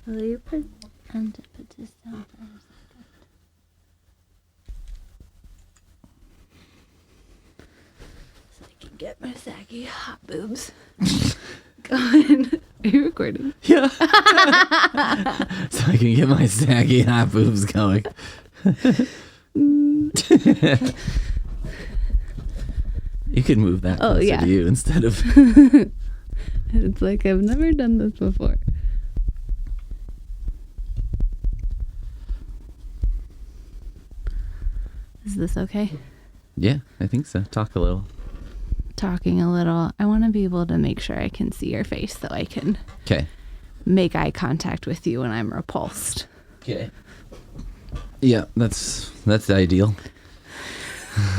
Will you pretend to put this down for a second? So I can get my saggy hot boobs going. Are you recording? Yeah. So I can get my saggy hot boobs going. You could move that closer to you instead of... It's like I've never done this before. Is this okay? Yeah, I think so. Talk a little. Talking a little. I want to be able to make sure I can see your face so I can make eye contact with you when I'm repulsed. Okay. Yeah, that's ideal.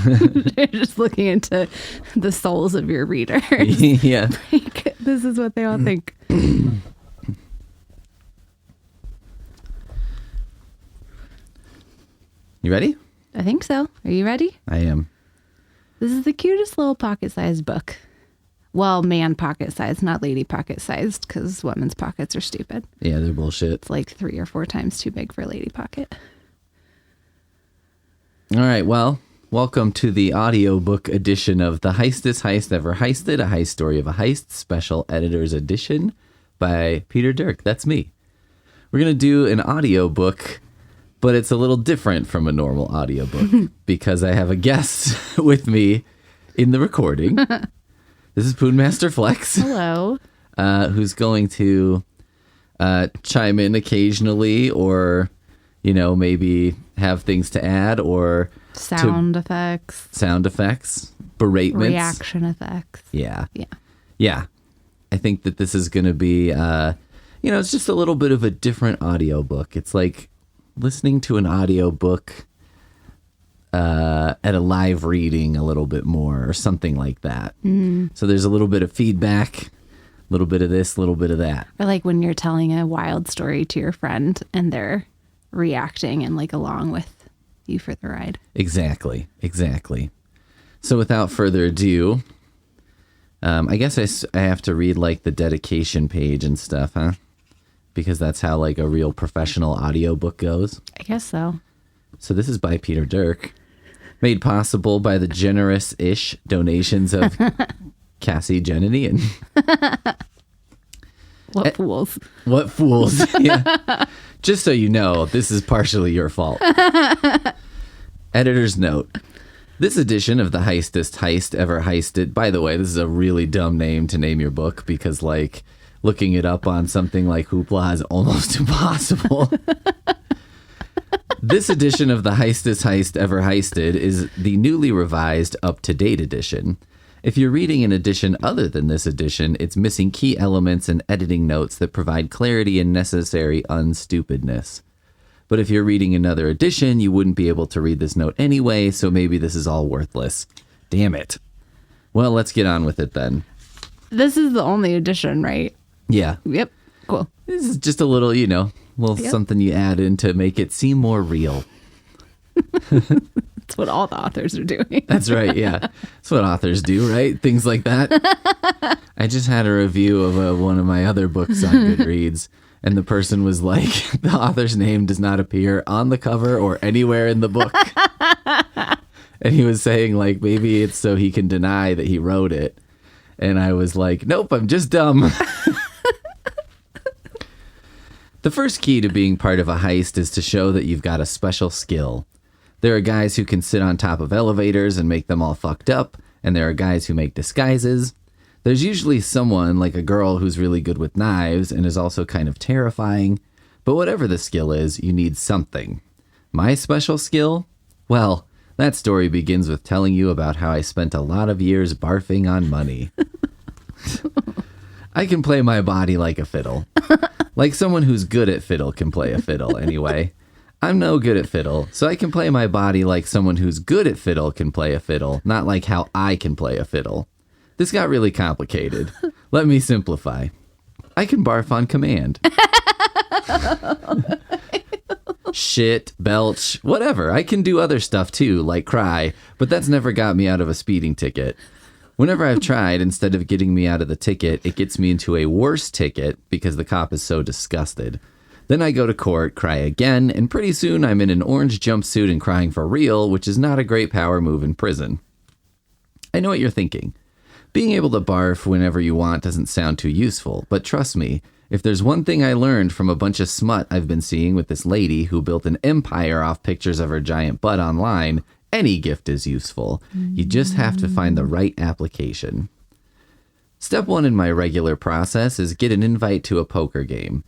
They're just looking into the souls of your readers. Yeah. Like, this is what they all think. You ready? I think so. Are you ready? I am. This is the cutest little pocket-sized book. Well, man pocket-sized, not lady pocket-sized, because women's pockets are stupid. Yeah, they're bullshit. It's like 3 or 4 times too big for a lady pocket. All right, well, welcome to the audiobook edition of the Heist-est Heist Ever Heisted, a heist story of a heist, special editor's edition by Peter Dirk. That's me. We're going to do an audiobook, but it's a little different from a normal audiobook because I have a guest with me in the recording. This is Poonmaster Flex. Hello. Who's going to chime in occasionally or, you know, maybe have things to add or... Sound effects, beratements. reaction effects. Yeah. I think that this is going to be, it's just a little bit of a different audiobook. It's like listening to an audiobook at a live reading a little bit more or something like that. Mm-hmm. So there's a little bit of feedback, a little bit of this, a little bit of that. Or like when you're telling a wild story to your friend and they're reacting and like along with you for the ride. Exactly. So without further ado, I guess I have to read like the dedication page and stuff, huh? Because that's how like a real professional audiobook goes. I guess so. So this is by Peter Dirk, made possible by the generous-ish donations of Cassie Jennedy and... What fools. What fools. Yeah. Just so you know, this is partially your fault. Editor's note. This edition of the Heist-est Heist Ever Heisted, by the way, this is a really dumb name to name your book because, like, looking it up on something like Hoopla is almost impossible. This edition of the Heist-est Heist Ever Heisted is the newly revised, up-to-date edition. If you're reading an edition other than this edition, it's missing key elements and editing notes that provide clarity and necessary unstupidness. But if you're reading another edition, you wouldn't be able to read this note anyway, so maybe this is all worthless. Damn it. Well, let's get on with it then. This is the only edition, right? Yeah. Yep. Cool. This is just a little, something you add in to make it seem more real. That's what all the authors are doing. That's right, yeah. That's what authors do, right? Things like that. I just had a review of one of my other books on Goodreads, and the person was like, the author's name does not appear on the cover or anywhere in the book. And he was saying, like, maybe it's so he can deny that he wrote it. And I was like, nope, I'm just dumb. The first key to being part of a heist is to show that you've got a special skill. There are guys who can sit on top of elevators and make them all fucked up, and there are guys who make disguises. There's usually someone, like a girl who's really good with knives and is also kind of terrifying, but whatever the skill is, you need something. My special skill? Well, that story begins with telling you about how I spent a lot of years barfing on money. I can play my body like a fiddle. Like someone who's good at fiddle can play a fiddle, anyway. I'm no good at fiddle, so I can play my body like someone who's good at fiddle can play a fiddle, not like how I can play a fiddle. This got really complicated. Let me simplify. I can barf on command. Shit, belch, whatever. I can do other stuff too, like cry, but that's never got me out of a speeding ticket. Whenever I've tried, instead of getting me out of the ticket, it gets me into a worse ticket because the cop is so disgusted. Then I go to court, cry again, and pretty soon I'm in an orange jumpsuit and crying for real, which is not a great power move in prison. I know what you're thinking. Being able to barf whenever you want doesn't sound too useful, but trust me, if there's one thing I learned from a bunch of smut I've been seeing with this lady who built an empire off pictures of her giant butt online, any gift is useful. You just have to find the right application. Step 1 in my regular process is get an invite to a poker game.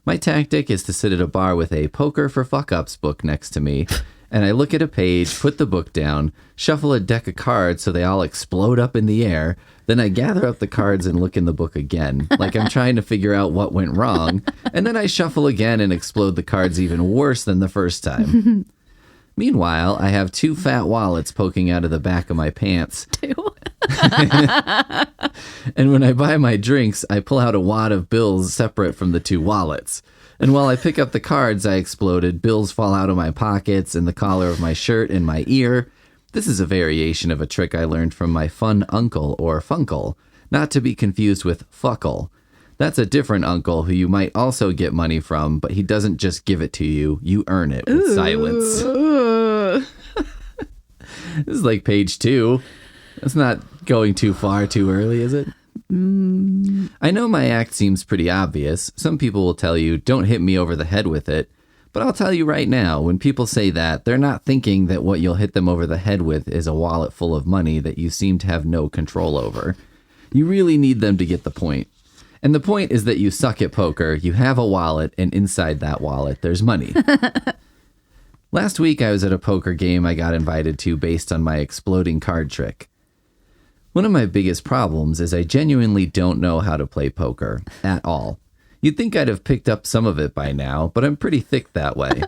My tactic is to sit at a bar with a Poker for Fuck-Ups book next to me, and I look at a page, put the book down, shuffle a deck of cards so they all explode up in the air, then I gather up the cards and look in the book again, like I'm trying to figure out what went wrong, and then I shuffle again and explode the cards even worse than the first time. Meanwhile, I have 2 fat wallets poking out of the back of my pants. 2? And when I buy my drinks, I pull out a wad of bills separate from the 2 wallets. And while I pick up the cards I exploded, bills fall out of my pockets and the collar of my shirt and my ear. This is a variation of a trick I learned from my fun uncle or funkle, not to be confused with fuckle. That's a different uncle who you might also get money from, but he doesn't just give it to you, you earn it with silence. This is like page 2. That's not going too far too early, is it? I know my act seems pretty obvious. Some people will tell you, don't hit me over the head with it. But I'll tell you right now, when people say that, they're not thinking that what you'll hit them over the head with is a wallet full of money that you seem to have no control over. You really need them to get the point. And the point is that you suck at poker, you have a wallet, and inside that wallet, there's money. Last week, I was at a poker game I got invited to based on my exploding card trick. One of my biggest problems is I genuinely don't know how to play poker at all. You'd think I'd have picked up some of it by now, but I'm pretty thick that way.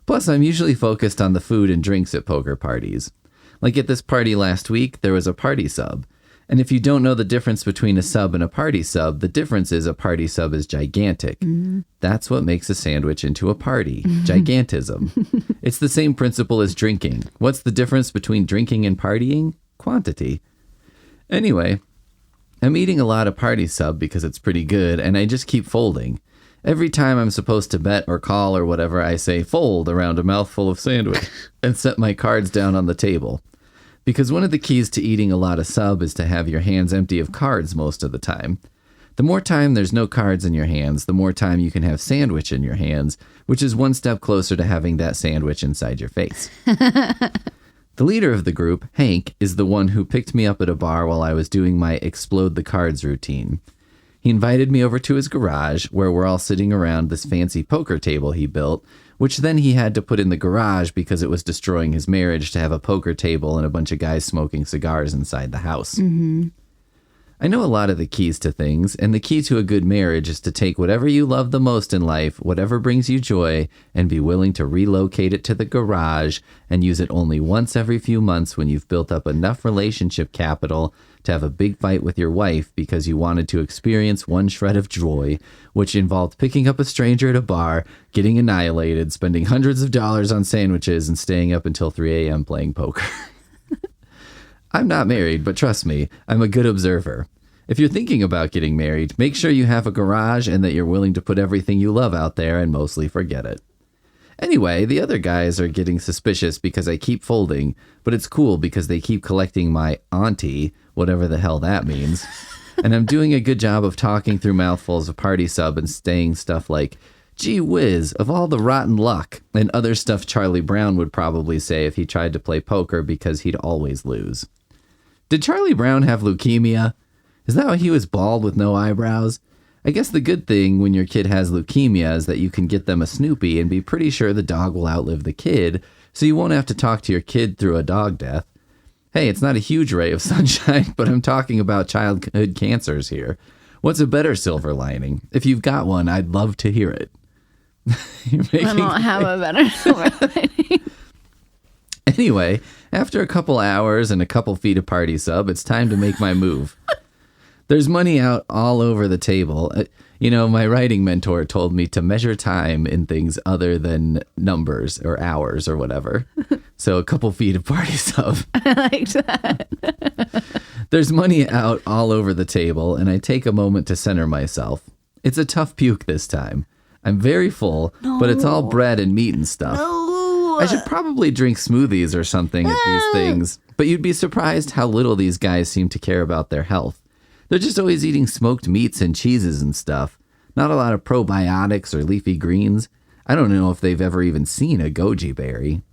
Plus, I'm usually focused on the food and drinks at poker parties. Like at this party last week, there was a party sub. And if you don't know the difference between a sub and a party sub, the difference is a party sub is gigantic. That's what makes a sandwich into a party. Gigantism. It's the same principle as drinking. What's the difference between drinking and partying? Quantity. Anyway, I'm eating a lot of party sub because it's pretty good, and I just keep folding. Every time I'm supposed to bet or call or whatever, I say fold around a mouthful of sandwich and set my cards down on the table. Because one of the keys to eating a lot of sub is to have your hands empty of cards most of the time. The more time there's no cards in your hands, the more time you can have sandwich in your hands, which is one step closer to having that sandwich inside your face. The leader of the group, Hank, is the one who picked me up at a bar while I was doing my explode the cards routine. He invited me over to his garage, where we're all sitting around this fancy poker table he built, which then he had to put in the garage because it was destroying his marriage to have a poker table and a bunch of guys smoking cigars inside the house. I know a lot of the keys to things, and the key to a good marriage is to take whatever you love the most in life, whatever brings you joy, and be willing to relocate it to the garage and use it only once every few months when you've built up enough relationship capital to have a big fight with your wife because you wanted to experience one shred of joy, which involved picking up a stranger at a bar, getting annihilated, spending hundreds of dollars on sandwiches, and staying up until 3 a.m. playing poker. I'm not married, but trust me, I'm a good observer. If you're thinking about getting married, make sure you have a garage and that you're willing to put everything you love out there and mostly forget it. Anyway, the other guys are getting suspicious because I keep folding, but it's cool because they keep collecting my auntie, whatever the hell that means. And I'm doing a good job of talking through mouthfuls of party sub and saying stuff like, gee whiz, of all the rotten luck, and other stuff Charlie Brown would probably say if he tried to play poker because he'd always lose. Did Charlie Brown have leukemia? Is that why he was bald with no eyebrows? I guess the good thing when your kid has leukemia is that you can get them a Snoopy and be pretty sure the dog will outlive the kid, so you won't have to talk to your kid through a dog death. Hey, it's not a huge ray of sunshine, but I'm talking about childhood cancers here. What's a better silver lining? If you've got one, I'd love to hear it. I don't have a better silver lining. Anyway, after a couple hours and a couple feet of party sub, it's time to make my move. There's money out all over the table. My writing mentor told me to measure time in things other than numbers or hours or whatever. So a couple feet of party sub. I like that. There's money out all over the table, and I take a moment to center myself. It's a tough puke this time. I'm very full, but it's all bread and meat and stuff. No. I should probably drink smoothies or something at these things, but you'd be surprised how little these guys seem to care about their health. They're just always eating smoked meats and cheeses and stuff. Not a lot of probiotics or leafy greens. I don't know if they've ever even seen a goji berry.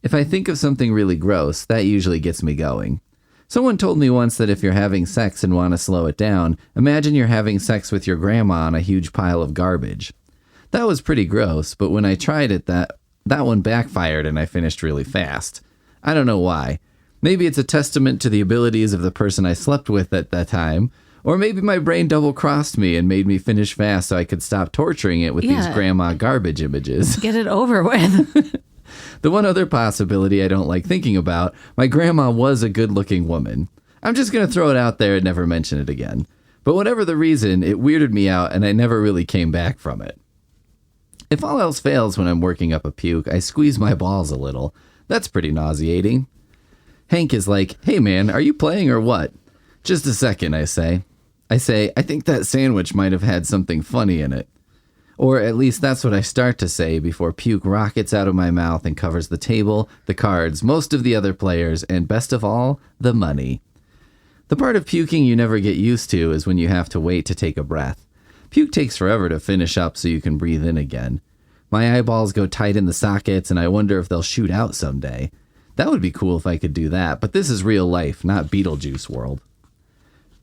If I think of something really gross, that usually gets me going. Someone told me once that if you're having sex and want to slow it down, imagine you're having sex with your grandma on a huge pile of garbage. That was pretty gross, but when I tried it, that one backfired and I finished really fast. I don't know why. Maybe it's a testament to the abilities of the person I slept with at that time, or maybe my brain double-crossed me and made me finish fast so I could stop torturing it with these grandma garbage images. Get it over with. The one other possibility I don't like thinking about, my grandma was a good-looking woman. I'm just going to throw it out there and never mention it again. But whatever the reason, it weirded me out and I never really came back from it. If all else fails when I'm working up a puke, I squeeze my balls a little. That's pretty nauseating. Hank is like, "Hey man, are you playing or what?" "Just a second," I say. I think that sandwich might have had something funny in it. Or at least that's what I start to say before puke rockets out of my mouth and covers the table, the cards, most of the other players, and best of all, the money. The part of puking you never get used to is when you have to wait to take a breath. Puke takes forever to finish up so you can breathe in again. My eyeballs go tight in the sockets and I wonder if they'll shoot out someday. That would be cool if I could do that, but this is real life, not Beetlejuice world.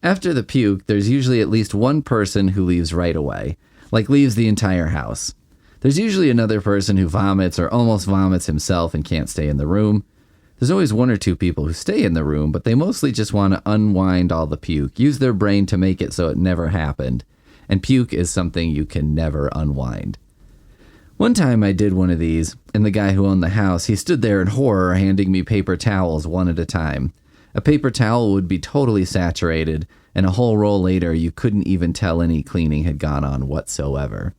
After the puke, there's usually at least one person who leaves right away. Like leaves the entire house. There's usually another person who vomits or almost vomits himself and can't stay in the room. There's always one or two people who stay in the room, but they mostly just want to unwind all the puke, use their brain to make it so it never happened. And puke is something you can never unwind. One time I did one of these, and the guy who owned the house, he stood there in horror handing me paper towels one at a time. A paper towel would be totally saturated, and a whole roll later, you couldn't even tell any cleaning had gone on whatsoever.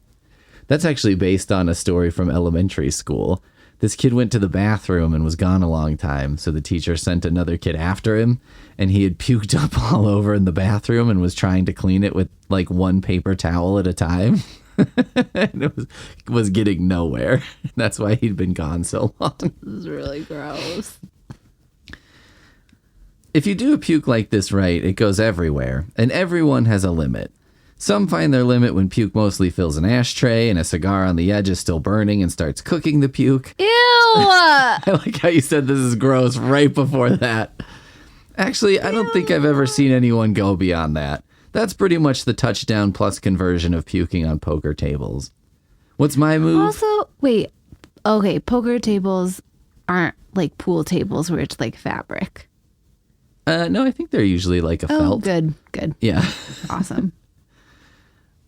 That's actually based on a story from elementary school. This kid went to the bathroom and was gone a long time, so the teacher sent another kid after him, and he had puked up all over in the bathroom and was trying to clean it with like one paper towel at a time. And it was getting nowhere. That's why he'd been gone so long. This is really gross. If you do a puke like this right, it goes everywhere, and everyone has a limit. Some find their limit when puke mostly fills an ashtray and a cigar on the edge is still burning and starts cooking the puke. Ew! I like how you said this is gross right before that. Actually, I don't think I've ever seen anyone go beyond that. That's pretty much the touchdown plus conversion of puking on poker tables. What's my move? Also, wait. Okay, poker tables aren't like pool tables where it's like fabric. No, I think they're usually like a felt. Good. Yeah. Awesome.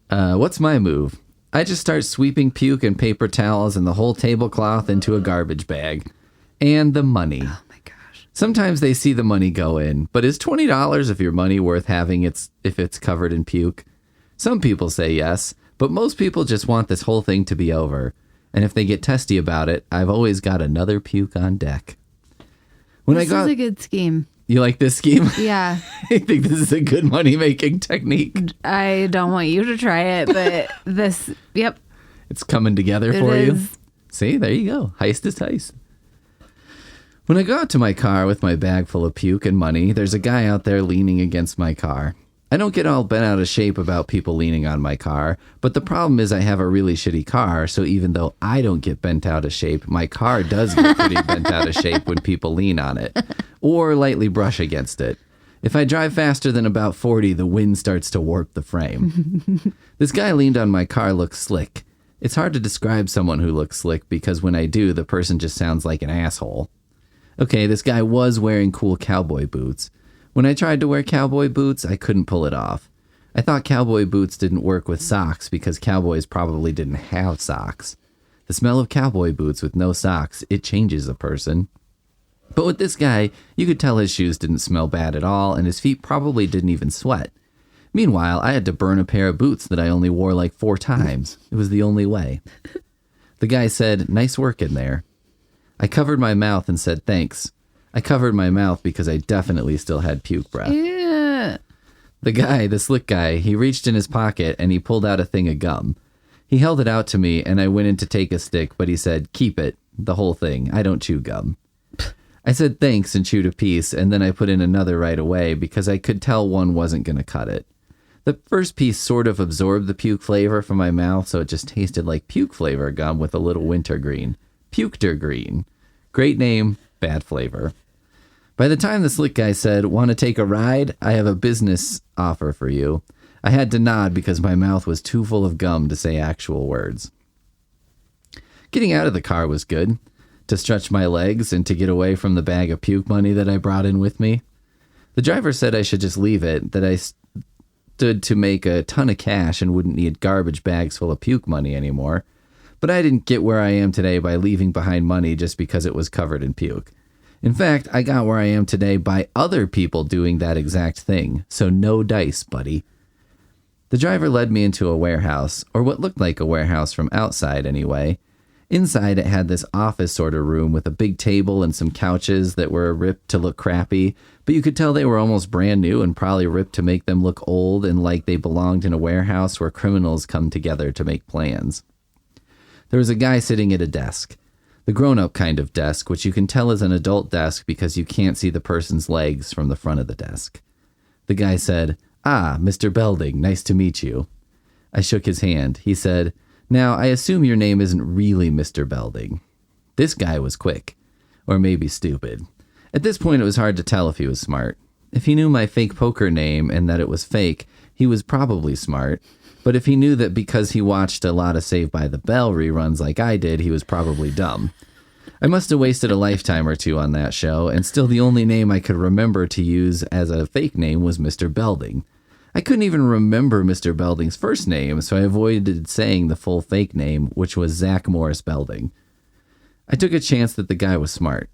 What's my move? I just start sweeping puke and paper towels and the whole tablecloth into a garbage bag. And the money. Oh my gosh. Sometimes they see the money go in, but is $20 of your money worth having if it's covered in puke? Some people say yes, but most people just want this whole thing to be over. And if they get testy about it, I've always got another puke on deck. This is a good scheme. You like this scheme? Yeah. I think this is a good money-making technique. I don't want you to try it, but yep. It's coming together for you. See, there you go. Heist-est Heist. When I go out to my car with my bag full of puke and money, there's a guy out there leaning against my car. I don't get all bent out of shape about people leaning on my car, but the problem is I have a really shitty car, so even though I don't get bent out of shape, my car does get pretty bent out of shape when people lean on it, or lightly brush against it. If I drive faster than about 40, the wind starts to warp the frame. This guy leaned on my car looks slick. It's hard to describe someone who looks slick because when I do, the person just sounds like an asshole. Okay, this guy was wearing cool cowboy boots. When I tried to wear cowboy boots, I couldn't pull it off. I thought cowboy boots didn't work with socks because cowboys probably didn't have socks. The smell of cowboy boots with no socks, it changes a person. But with this guy, you could tell his shoes didn't smell bad at all and his feet probably didn't even sweat. Meanwhile, I had to burn a pair of boots that I only wore like 4 times. It was the only way. The guy said, "Nice work in there." I covered my mouth and said thanks. I covered my mouth because I definitely still had puke breath. Yeah. The slick guy, he reached in his pocket and he pulled out a thing of gum. He held it out to me, and I went in to take a stick, but he said, "Keep it, the whole thing. I don't chew gum." I said thanks and chewed a piece, and then I put in another right away because I could tell one wasn't going to cut it. The first piece sort of absorbed the puke flavor from my mouth, so it just tasted like puke flavor gum with a little wintergreen. Puketergreen. Great name, bad flavor. By the time the slick guy said, "Want to take a ride? I have a business offer for you," I had to nod because my mouth was too full of gum to say actual words. Getting out of the car was good. To stretch my legs and to get away from the bag of puke money that I brought in with me. The driver said I should just leave it, that I stood to make a ton of cash and wouldn't need garbage bags full of puke money anymore. But I didn't get where I am today by leaving behind money just because it was covered in puke. In fact, I got where I am today by other people doing that exact thing, so no dice, buddy. The driver led me into a warehouse, or what looked like a warehouse from outside anyway. Inside, it had this office sort of room with a big table and some couches that were ripped to look crappy, but you could tell they were almost brand new and probably ripped to make them look old and like they belonged in a warehouse where criminals come together to make plans. There was a guy sitting at a desk, the grown-up kind of desk, which you can tell is an adult desk because you can't see the person's legs from the front of the desk. The guy said, "Ah, Mr. Belding, nice to meet you." I shook his hand. He said, "Now, I assume your name isn't really Mr. Belding." This guy was quick. Or maybe stupid. At this point, it was hard to tell if he was smart. If he knew my fake poker name and that it was fake, he was probably smart. But if he knew that because he watched a lot of Saved by the Bell reruns like I did, he was probably dumb. I must have wasted a lifetime or two on that show, and still the only name I could remember to use as a fake name was Mr. Belding. I couldn't even remember Mr. Belding's first name, so I avoided saying the full fake name, which was Zach Morris Belding. I took a chance that the guy was smart.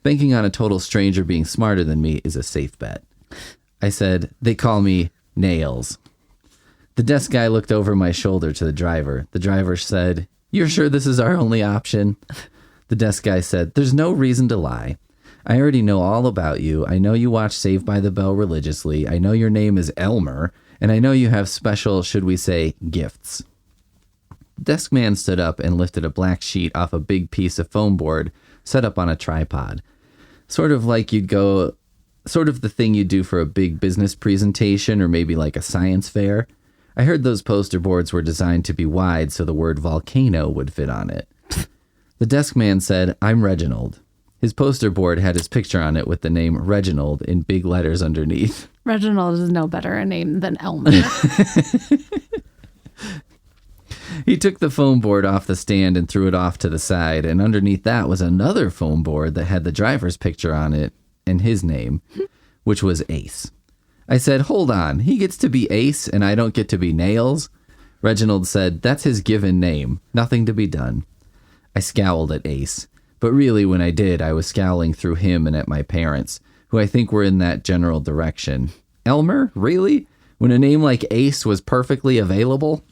Banking on a total stranger being smarter than me is a safe bet. I said, "They call me Nails." The desk guy looked over my shoulder to the driver. The driver said, "You're sure this is our only option?" The desk guy said, "There's no reason to lie. I already know all about you. I know you watch Saved by the Bell religiously. I know your name is Elmer. And I know you have special, should we say, gifts." The desk man stood up and lifted a black sheet off a big piece of foam board set up on a tripod. Sort of the thing you'd do for a big business presentation or maybe like a science fair. I heard those poster boards were designed to be wide so the word volcano would fit on it. The desk man said, "I'm Reginald." His poster board had his picture on it with the name Reginald in big letters underneath. Reginald is no better a name than Elmer. He took the foam board off the stand and threw it off to the side, and underneath that was another foam board that had the driver's picture on it and his name, which was Ace. I said, "Hold on, he gets to be Ace and I don't get to be Nails?" Reginald said, "That's his given name. Nothing to be done." I scowled at Ace. But really, when I did, I was scowling through him and at my parents, who I think were in that general direction. Elmer? Really? When a name like Ace was perfectly available?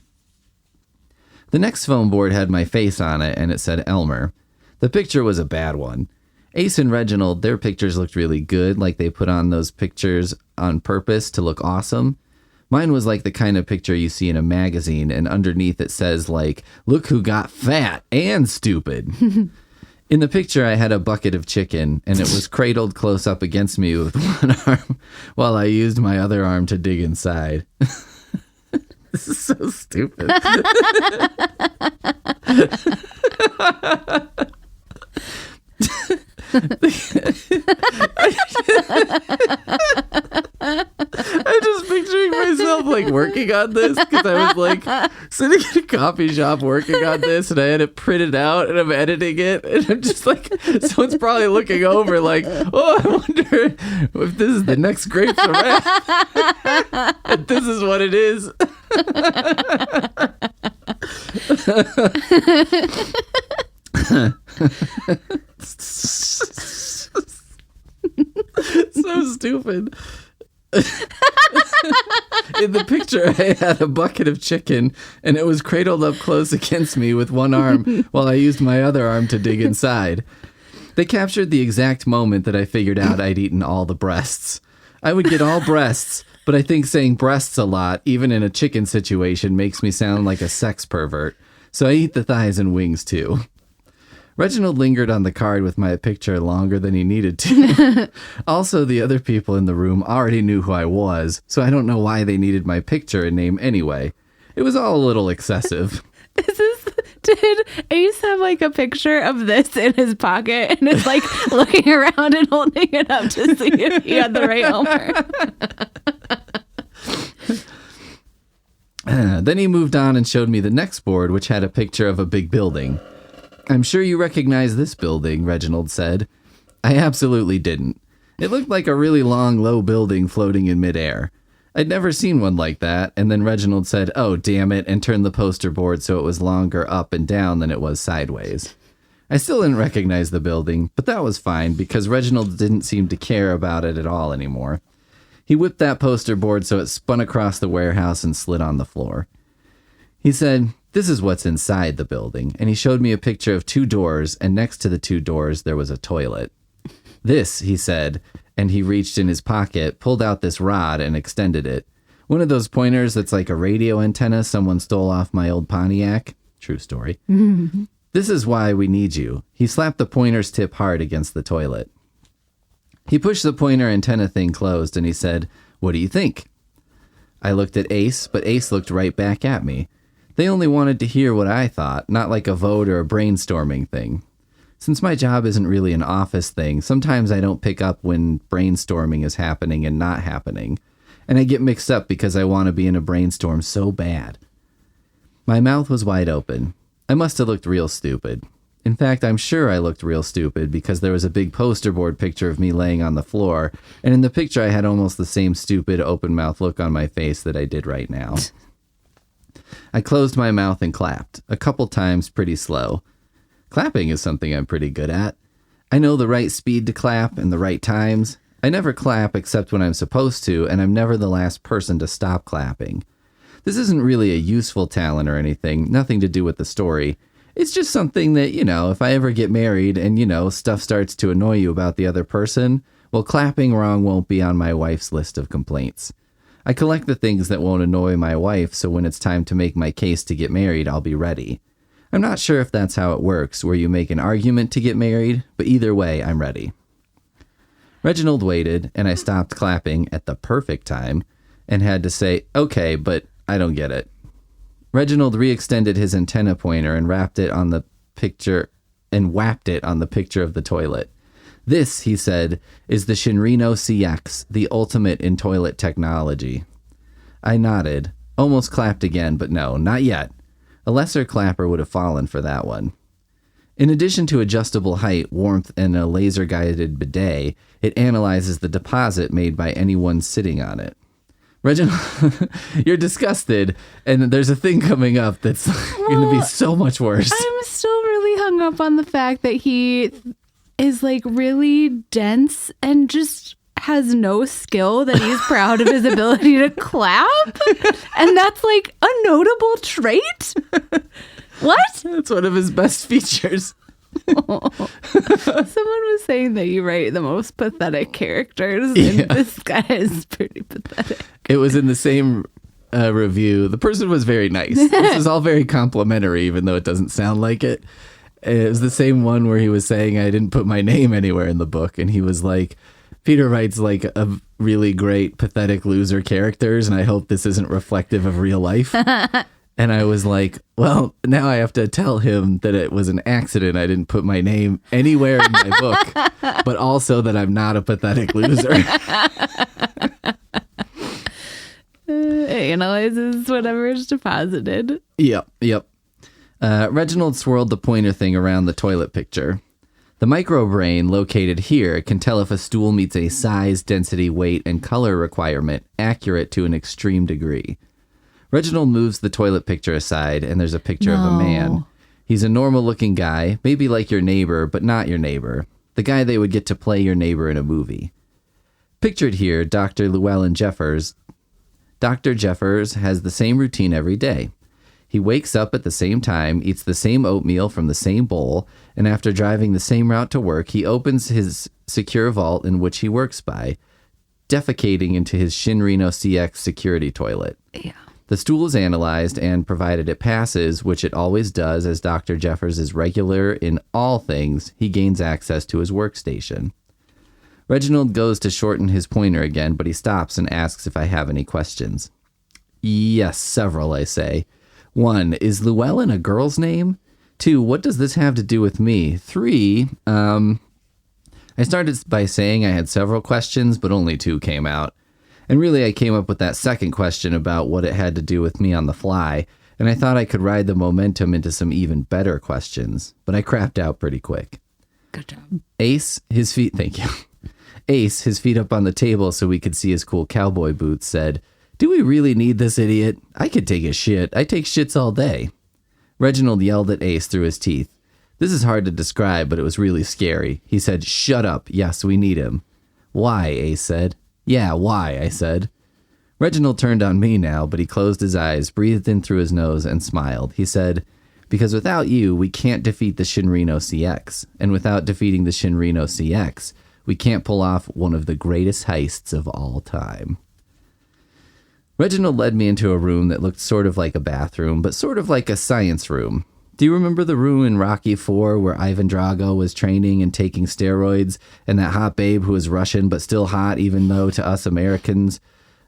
The next foam board had my face on it, and it said Elmer. The picture was a bad one. Ace and Reginald, their pictures looked really good, like they put on those pictures on purpose to look awesome. Mine was like the kind of picture you see in a magazine, and underneath it says, like, "Look who got fat and stupid." In the picture, I had a bucket of chicken, and it was cradled close up against me with one arm while I used my other arm to dig inside. This is so stupid. I'm just picturing myself like working on this because I was like sitting in a coffee shop working on this, and I had it printed out and I'm editing it, and I'm just like, someone's probably looking over like, "Oh, I wonder if this is the next Grapes of Wrath." And this is what it is. So stupid. In the picture, I had a bucket of chicken, and it was cradled up close against me with one arm while I used my other arm to dig inside. They captured the exact moment that I figured out I'd eaten all the breasts. I would get all breasts, but I think saying breasts a lot, even in a chicken situation, makes me sound like a sex pervert. So I eat the thighs and wings too. Reginald lingered on the card with my picture longer than he needed to. Also, the other people in the room already knew who I was, so I don't know why they needed my picture and name anyway. It was all a little excessive. Did Ace have like a picture of this in his pocket and is like looking around and holding it up to see if he had the right Homer? Then he moved on and showed me the next board, which had a picture of a big building. I'm sure you recognize this building, Reginald said. I absolutely didn't. It looked like a really long, low building floating in midair. I'd never seen one like that, and then Reginald said, oh, damn it, and turned the poster board so it was longer up and down than it was sideways. I still didn't recognize the building, but that was fine because Reginald didn't seem to care about it at all anymore. He whipped that poster board so it spun across the warehouse and slid on the floor. He said, this is what's inside the building, and he showed me a picture of 2 doors, and next to the 2 doors there was a toilet. This, he said, and he reached in his pocket, pulled out this rod, and extended it. One of those pointers that's like a radio antenna someone stole off my old Pontiac. True story. This is why we need you. He slapped the pointer's tip hard against the toilet. He pushed the pointer antenna thing closed, and he said, what do you think? I looked at Ace, but Ace looked right back at me. They only wanted to hear what I thought, not like a vote or a brainstorming thing. Since my job isn't really an office thing, sometimes I don't pick up when brainstorming is happening and not happening, and I get mixed up because I want to be in a brainstorm so bad. My mouth was wide open. I must have looked real stupid. In fact, I'm sure I looked real stupid because there was a big poster board picture of me laying on the floor, and in the picture I had almost the same stupid open mouth look on my face that I did right now. I closed my mouth and clapped, a couple times pretty slow. Clapping is something I'm pretty good at. I know the right speed to clap and the right times. I never clap except when I'm supposed to, and I'm never the last person to stop clapping. This isn't really a useful talent or anything, nothing to do with the story. It's just something that, if I ever get married and, stuff starts to annoy you about the other person, well, clapping wrong won't be on my wife's list of complaints. I collect the things that won't annoy my wife, so when it's time to make my case to get married, I'll be ready. I'm not sure if that's how it works, where you make an argument to get married, but either way, I'm ready. Reginald waited, and I stopped clapping at the perfect time and had to say, okay, but I don't get it. Reginald re-extended his antenna pointer and whapped it on the picture of the toilet. This, he said, is the Shinrino CX, the ultimate in toilet technology. I nodded, almost clapped again, but no, not yet. A lesser clapper would have fallen for that one. In addition to adjustable height, warmth, and a laser-guided bidet, it analyzes the deposit made by anyone sitting on it. Reginald, you're disgusted, and there's a thing coming up that's going to be so much worse. I'm still really hung up on the fact that he is like really dense and just has no skill, that he's proud of his ability to clap. And that's like a notable trait. What? That's one of his best features. Someone was saying that you write the most pathetic characters, and this guy is pretty pathetic. It was in the same review. The person was very nice. This is all very complimentary, even though it doesn't sound like it. It was the same one where he was saying I didn't put my name anywhere in the book, and he was like, Peter writes like a really great pathetic loser characters, and I hope this isn't reflective of real life. And I was like, well, now I have to tell him that it was an accident. I didn't put my name anywhere in my book, but also that I'm not a pathetic loser. It analyzes whatever is deposited. Yep. Reginald swirled the pointer thing around the toilet picture. The microbrain located here can tell if a stool meets a size, density, weight, and color requirement accurate to an extreme degree. Reginald moves the toilet picture aside, and there's a picture of a man. He's a normal-looking guy, maybe like your neighbor, but not your neighbor. The guy they would get to play your neighbor in a movie. Pictured here, Dr. Llewellyn Jeffers. Dr. Jeffers has the same routine every day. He wakes up at the same time, eats the same oatmeal from the same bowl, and after driving the same route to work, he opens his secure vault in which he works by, defecating into his Shinrino CX security toilet. Yeah. The stool is analyzed, and provided it passes, which it always does, as Dr. Jeffers is regular in all things, he gains access to his workstation. Reginald goes to shorten his pointer again, but he stops and asks if I have any questions. Yes, several, I say. 1, is Llewellyn a girl's name? 2, what does this have to do with me? 3, I started by saying I had several questions, but only 2 came out. And really, I came up with that second question about what it had to do with me on the fly, and I thought I could ride the momentum into some even better questions, but I crapped out pretty quick. Good job. Thank you. Ace, his feet up on the table so we could see his cool cowboy boots, said, "Do we really need this idiot? I could take a shit. I take shits all day." Reginald yelled at Ace through his teeth. This is hard to describe, but it was really scary. He said, "Shut up. Yes, we need him." "Why?" Ace said. "Yeah, why?" I said. Reginald turned on me now, but he closed his eyes, breathed in through his nose, and smiled. He said, "Because without you, we can't defeat the Shinrino CX. And without defeating the Shinrino CX, we can't pull off one of the greatest heists of all time." Reginald led me into a room that looked sort of like a bathroom, but sort of like a science room. Do you remember the room in Rocky IV where Ivan Drago was training and taking steroids, and that hot babe who was Russian but still hot even to us Americans,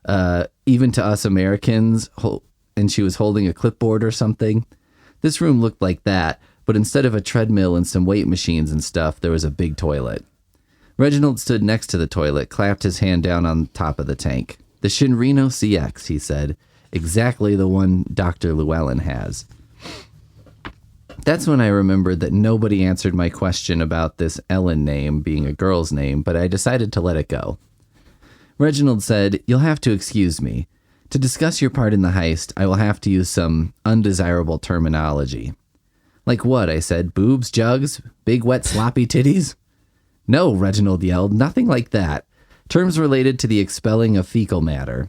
and she was holding a clipboard or something? This room looked like that, but instead of a treadmill and some weight machines and stuff, there was a big toilet. Reginald stood next to the toilet, clapped his hand down on top of the tank. "The Shinrino CX," he said. "Exactly the one Dr. Llewellyn has." That's when I remembered that nobody answered my question about this Ellen name being a girl's name, but I decided to let it go. Reginald said, "You'll have to excuse me. To discuss your part in the heist, I will have to use some undesirable terminology." "Like what?" I said. "Boobs, jugs, big wet sloppy titties?" "No," Reginald yelled, "nothing like that. Terms related to the expelling of fecal matter."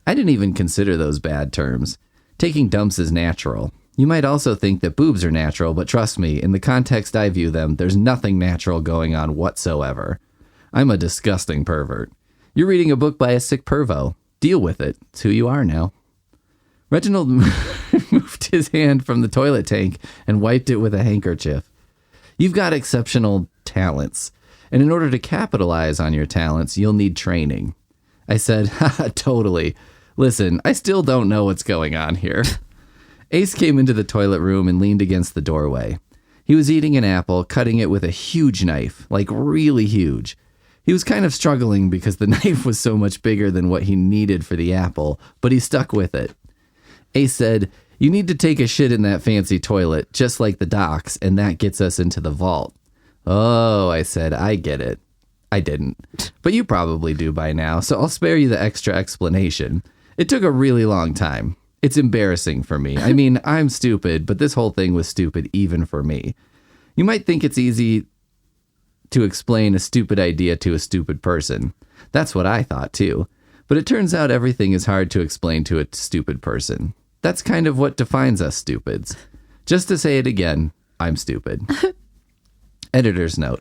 I didn't even consider those bad terms. Taking dumps is natural. You might also think that boobs are natural, but trust me, in the context I view them, there's nothing natural going on whatsoever. I'm a disgusting pervert. You're reading a book by a sick pervo. Deal with it. It's who you are now. Reginald moved his hand from the toilet tank and wiped it with a handkerchief. "You've got exceptional talents, and in order to capitalize on your talents, you'll need training." I said, "Haha, totally. Listen, I still don't know what's going on here." Ace came into the toilet room and leaned against the doorway. He was eating an apple, cutting it with a huge knife, like really huge. He was kind of struggling because the knife was so much bigger than what he needed for the apple, but he stuck with it. Ace said, "You need to take a shit in that fancy toilet, just like the docks, and that gets us into the vault." "Oh," I said, "I get it." I didn't, but you probably do by now, so I'll spare you the extra explanation. It took a really long time. It's embarrassing for me. I mean, I'm stupid, but this whole thing was stupid even for me. You might think it's easy to explain a stupid idea to a stupid person. That's what I thought too. But it turns out everything is hard to explain to a stupid person. That's kind of what defines us stupids. Just to say it again, I'm stupid. Editor's note.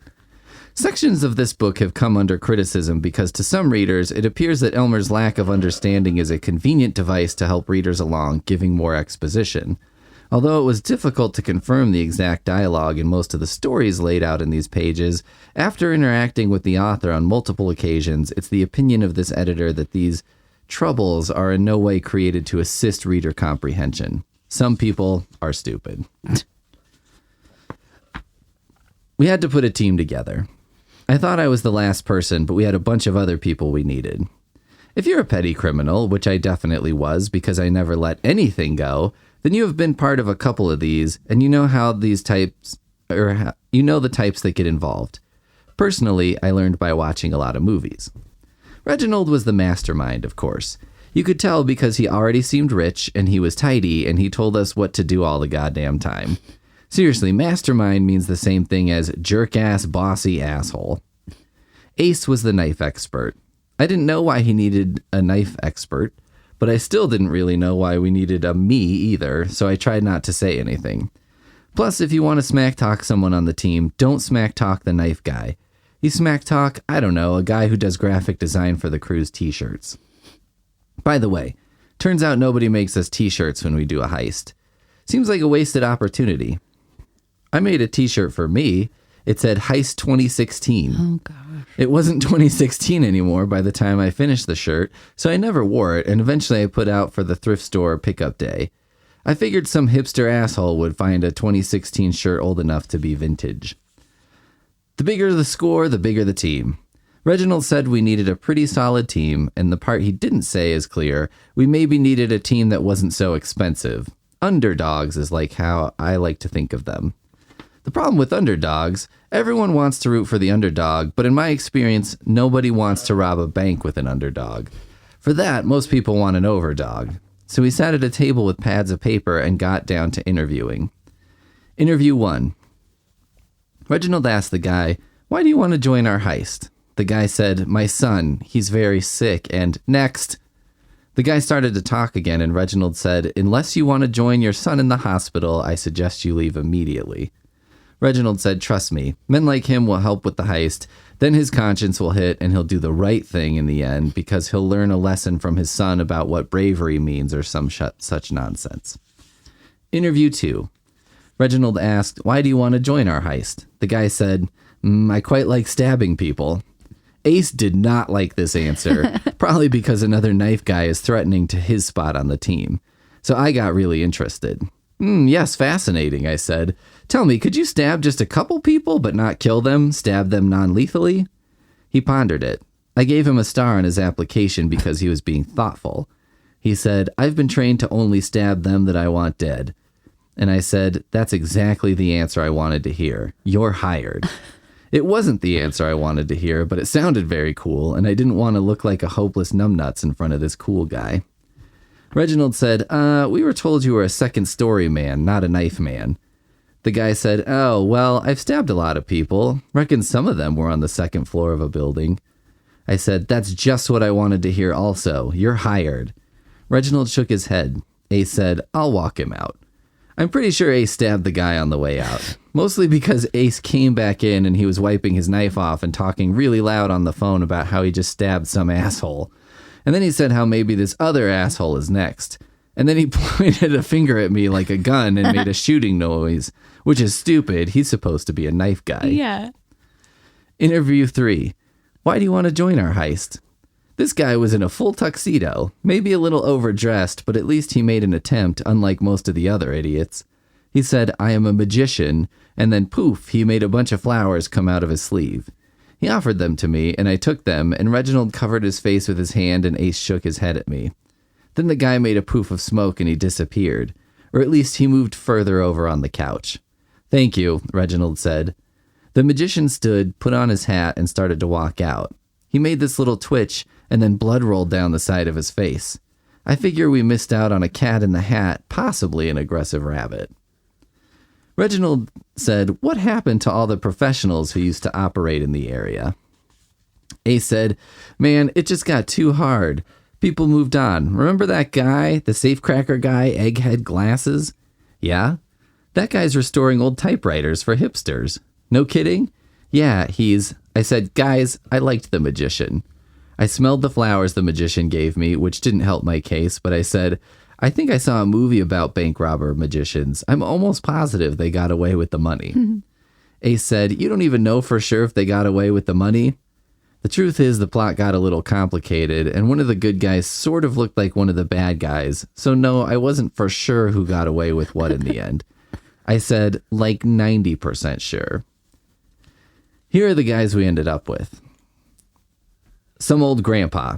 Sections of this book have come under criticism because to some readers, it appears that Elmer's lack of understanding is a convenient device to help readers along, giving more exposition. Although it was difficult to confirm the exact dialogue in most of the stories laid out in these pages, after interacting with the author on multiple occasions, it's the opinion of this editor that these troubles are in no way created to assist reader comprehension. Some people are stupid. We had to put a team together. I thought I was the last person, but we had a bunch of other people we needed. If you're a petty criminal, which I definitely was because I never let anything go, then you have been part of a couple of these, and you know how these types, you know the types that get involved. Personally, I learned by watching a lot of movies. Reginald was the mastermind, of course. You could tell because he already seemed rich, and he was tidy, and he told us what to do all the goddamn time. Seriously, mastermind means the same thing as jerk-ass, bossy asshole. Ace was the knife expert. I didn't know why he needed a knife expert, but I still didn't really know why we needed a me either, so I tried not to say anything. Plus, if you want to smack talk someone on the team, don't smack talk the knife guy. You smack talk, I don't know, a guy who does graphic design for the crew's t-shirts. By the way, Turns out nobody makes us t-shirts when we do a heist. Seems like a wasted opportunity. I made a t-shirt for me. It said Heist 2016. Oh, gosh. It wasn't 2016 anymore by the time I finished the shirt, so I never wore it, and eventually I put out for the thrift store pickup day. I figured some hipster asshole would find a 2016 shirt old enough to be vintage. The bigger the score, the bigger the team. Reginald said we needed a pretty solid team, and the part he didn't say is clear. We maybe needed a team that wasn't so expensive. Underdogs is like how I like to think of them. The problem with underdogs, everyone wants to root for the underdog, but in my experience, nobody wants to rob a bank with an underdog. For that, most people want an overdog. So we sat at a table with pads of paper and got down to interviewing. Interview 1. Reginald asked the guy, "Why do you want to join our heist?" The guy said, "My son, he's very sick," and "Next." The guy started to talk again, and Reginald said, "Unless you want to join your son in the hospital, I suggest you leave immediately." Reginald said, "Trust me, men like him will help with the heist, then his conscience will hit and he'll do the right thing in the end because he'll learn a lesson from his son about what bravery means or some such nonsense." Interview 2. Reginald asked, "Why do you want to join our heist?" The guy said, "I quite like stabbing people." Ace did not like this answer, probably because another knife guy is threatening to his spot on the team. So I got really interested. Yes, fascinating, I said. "Tell me, could you stab just a couple people but not kill them, stab them non-lethally?" He pondered it. I gave him a star on his application because he was being thoughtful. He said, "I've been trained to only stab them that I want dead." And I said, "That's exactly the answer I wanted to hear. You're hired." It wasn't the answer I wanted to hear, but it sounded very cool, and I didn't want to look like a hopeless numbnuts in front of this cool guy. Reginald said, "We were told you were a second-story man, not a knife man." The guy said, "Oh, well, I've stabbed a lot of people. Reckon some of them were on the second floor of a building." I said, "That's just what I wanted to hear also. You're hired." Reginald shook his head. Ace said, "I'll walk him out." I'm pretty sure Ace stabbed the guy on the way out. Mostly because Ace came back in and he was wiping his knife off and talking really loud on the phone about how he just stabbed some asshole. And then he said how maybe this other asshole is next. And then he pointed a finger at me like a gun and made a shooting noise, which is stupid. He's supposed to be a knife guy. Yeah. Interview 3. Why do you want to join our heist? This guy was in a full tuxedo, maybe a little overdressed, but at least he made an attempt, unlike most of the other idiots. He said, "I am a magician," and then poof, he made a bunch of flowers come out of his sleeve. He offered them to me, and I took them, and Reginald covered his face with his hand, and Ace shook his head at me. Then the guy made a poof of smoke, and he disappeared. Or at least he moved further over on the couch. "Thank you," Reginald said. The magician stood, put on his hat, and started to walk out. He made this little twitch, and then blood rolled down the side of his face. I figure we missed out on a cat in the hat, possibly an aggressive rabbit. Reginald said, "What happened to all the professionals who used to operate in the area?" Ace said, "Man, it just got too hard. People moved on. Remember that guy, the safecracker guy, egghead glasses?" "Yeah? That guy's restoring old typewriters for hipsters." "No kidding?" "Yeah, I said, "Guys, I liked the magician." I smelled the flowers the magician gave me, which didn't help my case, but I said, "I think I saw a movie about bank robber magicians. I'm almost positive they got away with the money." Ace said, "You don't even know for sure if they got away with the money?" The truth is the plot got a little complicated, and one of the good guys sort of looked like one of the bad guys, so no, I wasn't for sure who got away with what in the end. I said, like 90% sure. Here are the guys we ended up with. Some old grandpa.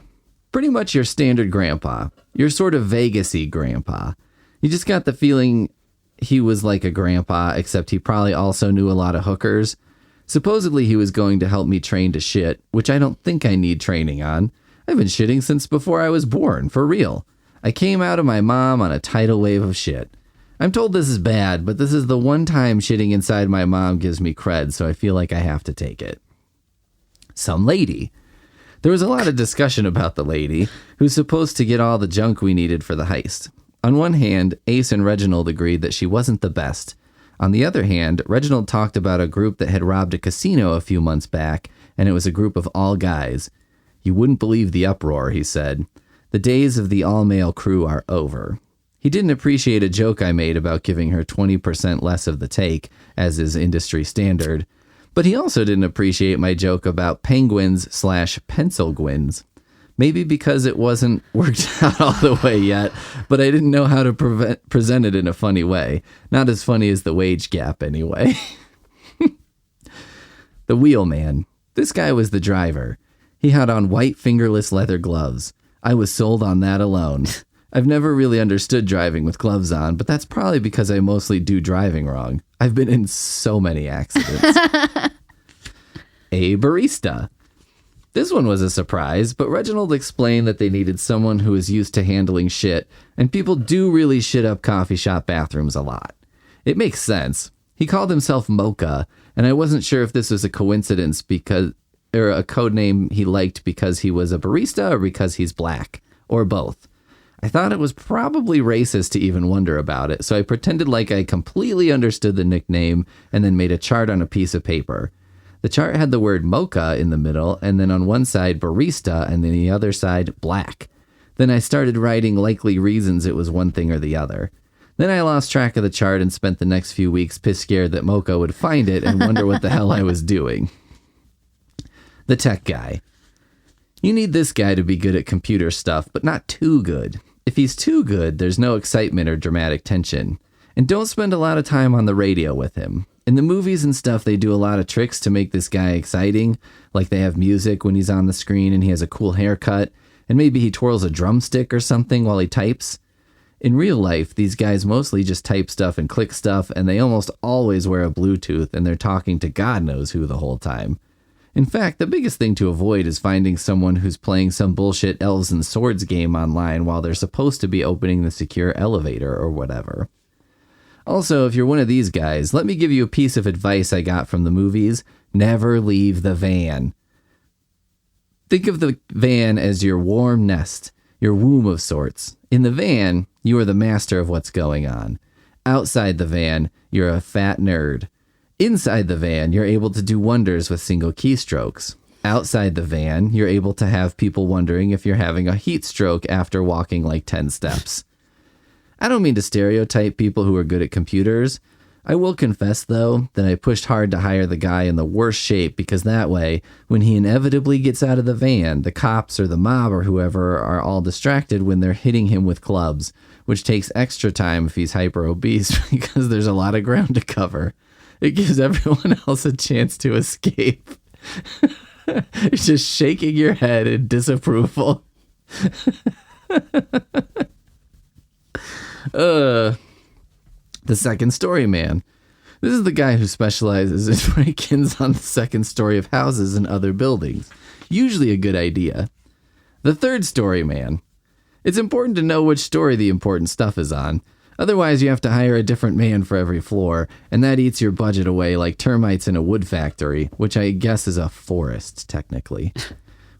Pretty much your standard grandpa. Your sort of Vegas-y grandpa. You just got the feeling he was like a grandpa, except he probably also knew a lot of hookers. Supposedly he was going to help me train to shit, which I don't think I need training on. I've been shitting since before I was born, for real. I came out of my mom on a tidal wave of shit. I'm told this is bad, but this is the one time shitting inside my mom gives me cred, so I feel like I have to take it. Some lady. There was a lot of discussion about the lady, who's supposed to get all the junk we needed for the heist. On one hand, Ace and Reginald agreed that she wasn't the best. On the other hand, Reginald talked about a group that had robbed a casino a few months back, and it was a group of all guys. You wouldn't believe the uproar, he said. The days of the all-male crew are over. He didn't appreciate a joke I made about giving her 20% less of the take, as is industry standard, but he also didn't appreciate my joke about penguins/pencil-gwins. Maybe because it wasn't worked out all the way yet, but I didn't know how to present it in a funny way. Not as funny as the wage gap, anyway. The wheelman. This guy was the driver. He had on white fingerless leather gloves. I was sold on that alone. I've never really understood driving with gloves on, but that's probably because I mostly do driving wrong. I've been in so many accidents. A barista. This one was a surprise, but Reginald explained that they needed someone who is used to handling shit, and people do really shit up coffee shop bathrooms a lot. It makes sense. He called himself Mocha, and I wasn't sure if this was a coincidence or a code name he liked because he was a barista or because he's black, or both. I thought it was probably racist to even wonder about it, so I pretended like I completely understood the nickname and then made a chart on a piece of paper. The chart had the word mocha in the middle, and then on one side barista, and then the other side black. Then I started writing likely reasons it was one thing or the other. Then I lost track of the chart and spent the next few weeks piss scared that Mocha would find it and wonder what the hell I was doing. The tech guy. You need this guy to be good at computer stuff, but not too good. If he's too good, there's no excitement or dramatic tension. And don't spend a lot of time on the radio with him. In the movies and stuff, they do a lot of tricks to make this guy exciting, like they have music when he's on the screen and he has a cool haircut, and maybe he twirls a drumstick or something while he types. In real life, these guys mostly just type stuff and click stuff, and they almost always wear a Bluetooth, and they're talking to God knows who the whole time. In fact, the biggest thing to avoid is finding someone who's playing some bullshit Elves and Swords game online while they're supposed to be opening the secure elevator or whatever. Also, if you're one of these guys, let me give you a piece of advice I got from the movies. Never leave the van. Think of the van as your warm nest, your womb of sorts. In the van, you are the master of what's going on. Outside the van, you're a fat nerd. Inside the van, you're able to do wonders with single keystrokes. Outside the van, you're able to have people wondering if you're having a heat stroke after walking like 10 steps. I don't mean to stereotype people who are good at computers. I will confess, though, that I pushed hard to hire the guy in the worst shape because that way, when he inevitably gets out of the van, the cops or the mob or whoever are all distracted when they're hitting him with clubs, which takes extra time if he's hyper obese because there's a lot of ground to cover. It gives everyone else a chance to escape. You're just shaking your head in disapproval. The second story man. This is the guy who specializes in break-ins on the second story of houses and other buildings. Usually a good idea. The third story man. It's important to know which story the important stuff is on. Otherwise, you have to hire a different man for every floor, and that eats your budget away like termites in a wood factory, which I guess is a forest, technically.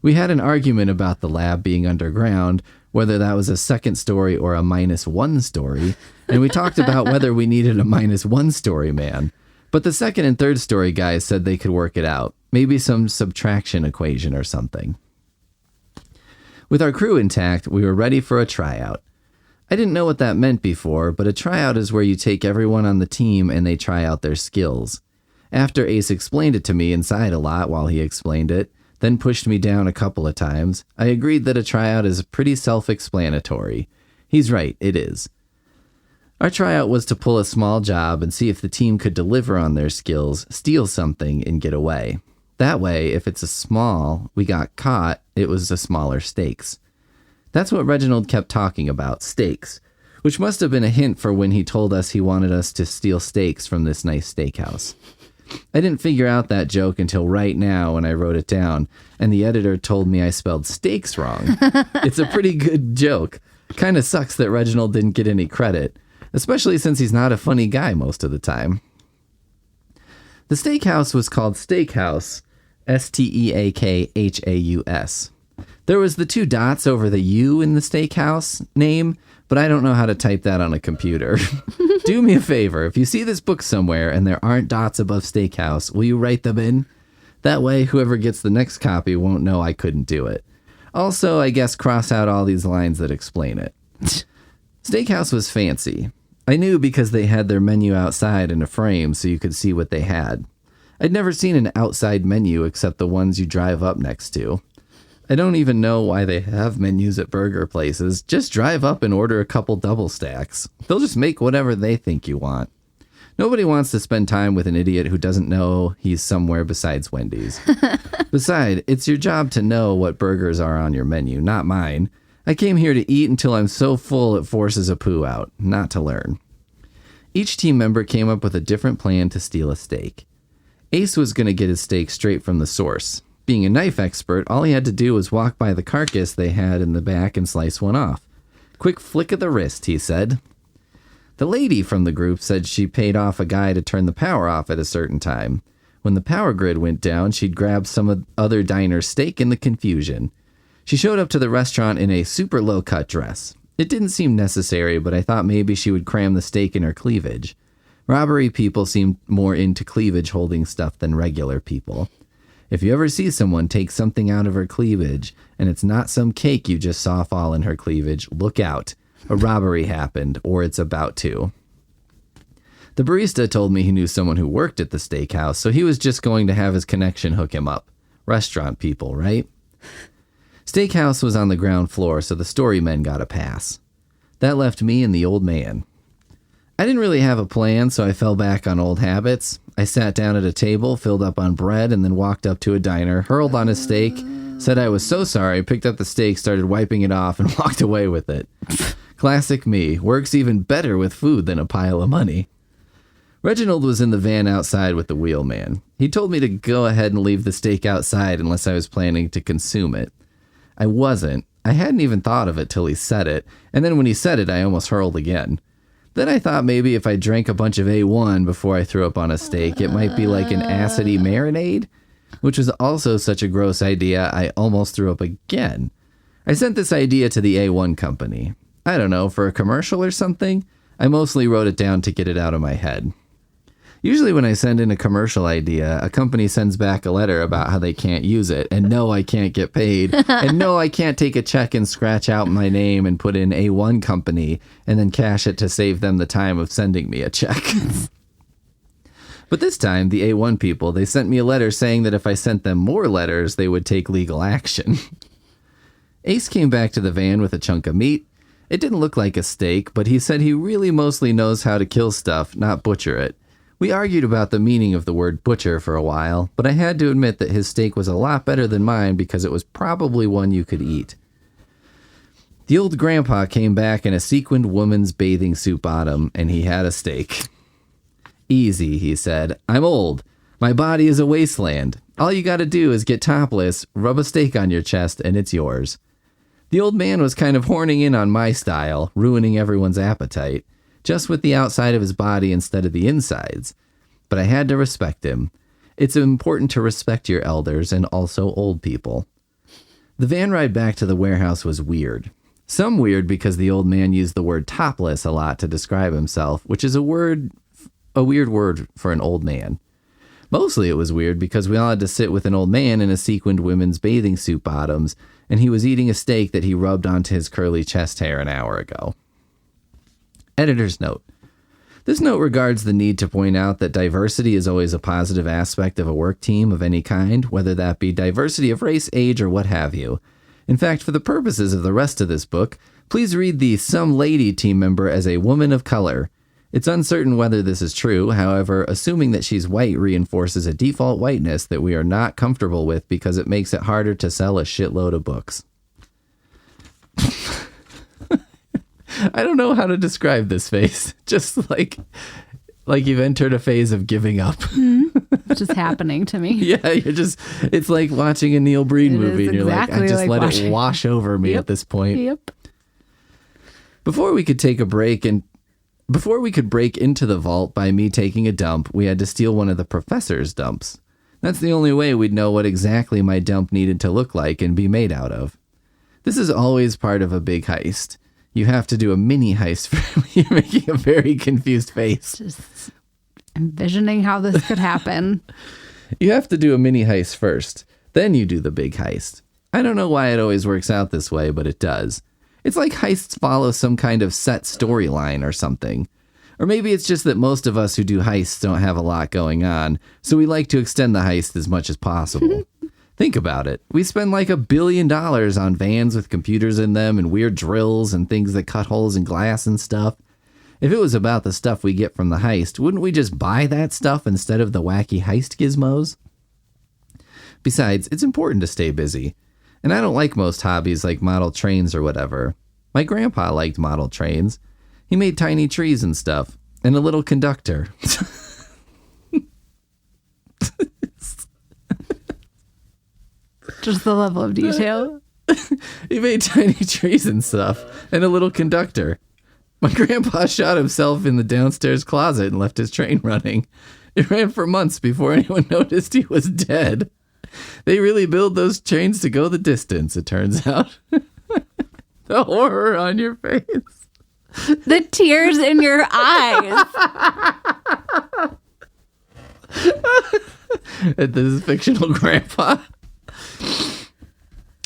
We had an argument about the lab being underground, whether that was a second story or a -1 story, and we talked about whether we needed a -1 story man. But the second and third story guys said they could work it out. Maybe some subtraction equation or something. With our crew intact, we were ready for a tryout. I didn't know what that meant before, but a tryout is where you take everyone on the team and they try out their skills. After Ace explained it to me and sighed a lot while he explained it, then pushed me down a couple of times, I agreed that a tryout is pretty self-explanatory. He's right, it is. Our tryout was to pull a small job and see if the team could deliver on their skills, steal something, and get away. That way, if it's a small, we got caught, it was a smaller stakes. That's what Reginald kept talking about, steaks, which must have been a hint for when he told us he wanted us to steal steaks from this nice steakhouse. I didn't figure out that joke until right now when I wrote it down, and the editor told me I spelled steaks wrong. It's a pretty good joke. Kinda sucks that Reginald didn't get any credit, especially since he's not a funny guy most of the time. The steakhouse was called Steakhouse, Steakhaus. There was the 2 dots over the U in the steakhouse name, but I don't know how to type that on a computer. Do me a favor, if you see this book somewhere and there aren't dots above steakhouse, will you write them in? That way, whoever gets the next copy won't know I couldn't do it. Also, I guess cross out all these lines that explain it. Steakhouse was fancy. I knew because they had their menu outside in a frame so you could see what they had. I'd never seen an outside menu except the ones you drive up next to. I don't even know why they have menus at burger places. Just drive up and order a couple double stacks. They'll just make whatever they think you want. Nobody wants to spend time with an idiot who doesn't know he's somewhere besides Wendy's. Besides, it's your job to know what burgers are on your menu, not mine. I came here to eat until I'm so full it forces a poo out, not to learn. Each team member came up with a different plan to steal a steak. Ace was going to get his steak straight from the source. Being a knife expert, all he had to do was walk by the carcass they had in the back and slice one off. Quick flick of the wrist, he said. The lady from the group said she paid off a guy to turn the power off at a certain time. When the power grid went down, she'd grab some other diner's steak in the confusion. She showed up to the restaurant in a super low-cut dress. It didn't seem necessary, but I thought maybe she would cram the steak in her cleavage. Robbery people seemed more into cleavage holding stuff than regular people. If you ever see someone take something out of her cleavage, and it's not some cake you just saw fall in her cleavage, look out. A robbery happened, or it's about to. The barista told me he knew someone who worked at the steakhouse, so he was just going to have his connection hook him up. Restaurant people, right? Steakhouse was on the ground floor, so the story men got a pass. That left me and the old man. I didn't really have a plan, so I fell back on old habits. I sat down at a table, filled up on bread, and then walked up to a diner, hurled on a steak, said I was so sorry, picked up the steak, started wiping it off, and walked away with it. Classic me. Works even better with food than a pile of money. Reginald was in the van outside with the wheelman. He told me to go ahead and leave the steak outside unless I was planning to consume it. I wasn't. I hadn't even thought of it till he said it, and then when he said it, I almost hurled again. Then I thought maybe if I drank a bunch of A1 before I threw up on a steak, it might be like an acidy marinade, which was also such a gross idea I almost threw up again. I sent this idea to the A1 company. I don't know, for a commercial or something? I mostly wrote it down to get it out of my head. Usually when I send in a commercial idea, a company sends back a letter about how they can't use it, and no, I can't get paid, and no, I can't take a check and scratch out my name and put in A1 company, and then cash it to save them the time of sending me a check. But this time, the A1 people, they sent me a letter saying that if I sent them more letters, they would take legal action. Ace came back to the van with a chunk of meat. It didn't look like a steak, but he said he really mostly knows how to kill stuff, not butcher it. We argued about the meaning of the word butcher for a while, but I had to admit that his steak was a lot better than mine because it was probably one you could eat. The old grandpa came back in a sequined woman's bathing suit bottom, and he had a steak. Easy, he said. I'm old. My body is a wasteland. All you gotta do is get topless, rub a steak on your chest, and it's yours. The old man was kind of horning in on my style, ruining everyone's appetite. Just with the outside of his body instead of the insides. But I had to respect him. It's important to respect your elders and also old people. The van ride back to the warehouse was weird. Some weird because the old man used the word topless a lot to describe himself, which is a weird word for an old man. Mostly it was weird because we all had to sit with an old man in a sequined women's bathing suit bottoms, and he was eating a steak that he rubbed onto his curly chest hair an hour ago. Editor's note. This note regards the need to point out that diversity is always a positive aspect of a work team of any kind, whether that be diversity of race, age, or what have you. In fact, for the purposes of the rest of this book, please read the some lady team member as a woman of color. It's uncertain whether this is true, however, assuming that she's white reinforces a default whiteness that we are not comfortable with because it makes it harder to sell a shitload of books. I don't know how to describe this face. Just like you've entered a phase of giving up. It's just happening to me. Yeah, it's like watching a Neil Breen movie and you're exactly like, I just like let it wash over me at this point. Yep. Before we could break into the vault by me taking a dump, we had to steal one of the professor's dumps. That's the only way we'd know what exactly my dump needed to look like and be made out of. This is always part of a big heist. You have to do a mini heist. You're making a very confused face. Just envisioning how this could happen. You have to do a mini heist first. Then you do the big heist. I don't know why it always works out this way, but it does. It's like heists follow some kind of set storyline or something. Or maybe it's just that most of us who do heists don't have a lot going on, so we like to extend the heist as much as possible. Think about it. We spend like $1 billion on vans with computers in them and weird drills and things that cut holes in glass and stuff. If it was about the stuff we get from the heist, wouldn't we just buy that stuff instead of the wacky heist gizmos? Besides, it's important to stay busy. And I don't like most hobbies like model trains or whatever. My grandpa liked model trains. He made tiny trees and stuff. And a little conductor. Just the level of detail. He made tiny trees and stuff. And a little conductor. My grandpa shot himself in the downstairs closet and left his train running. It ran for months before anyone noticed he was dead. They really build those trains to go the distance, it turns out. The horror on your face. The tears in your eyes. This is fictional grandpa.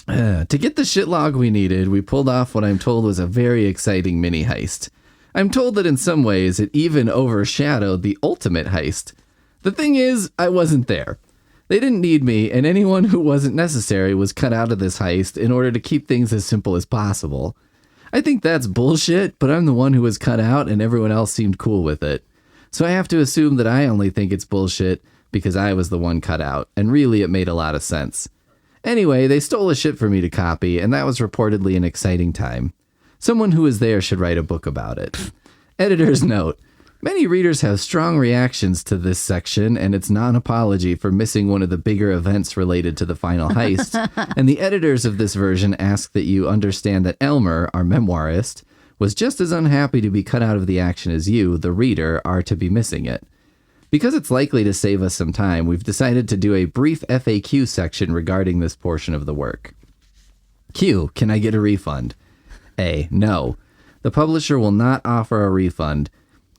To get the shitlog we needed, we pulled off what I'm told was a very exciting mini heist. I'm told that in some ways it even overshadowed the ultimate heist. The thing is, I wasn't there. They didn't need me, and anyone who wasn't necessary was cut out of this heist in order to keep things as simple as possible. I think that's bullshit, but I'm the one who was cut out and everyone else seemed cool with it. So I have to assume that I only think it's bullshit because I was the one cut out, and really it made a lot of sense. Anyway, they stole a shit for me to copy, and that was reportedly an exciting time. Someone who was there should write a book about it. Editor's note. Many readers have strong reactions to this section, and it's not an apology for missing one of the bigger events related to the final heist, and the editors of this version ask that you understand that Elmer, our memoirist, was just as unhappy to be cut out of the action as you, the reader, are to be missing it. Because it's likely to save us some time, we've decided to do a brief FAQ section regarding this portion of the work. Q, can I get a refund? A, no. The publisher will not offer a refund.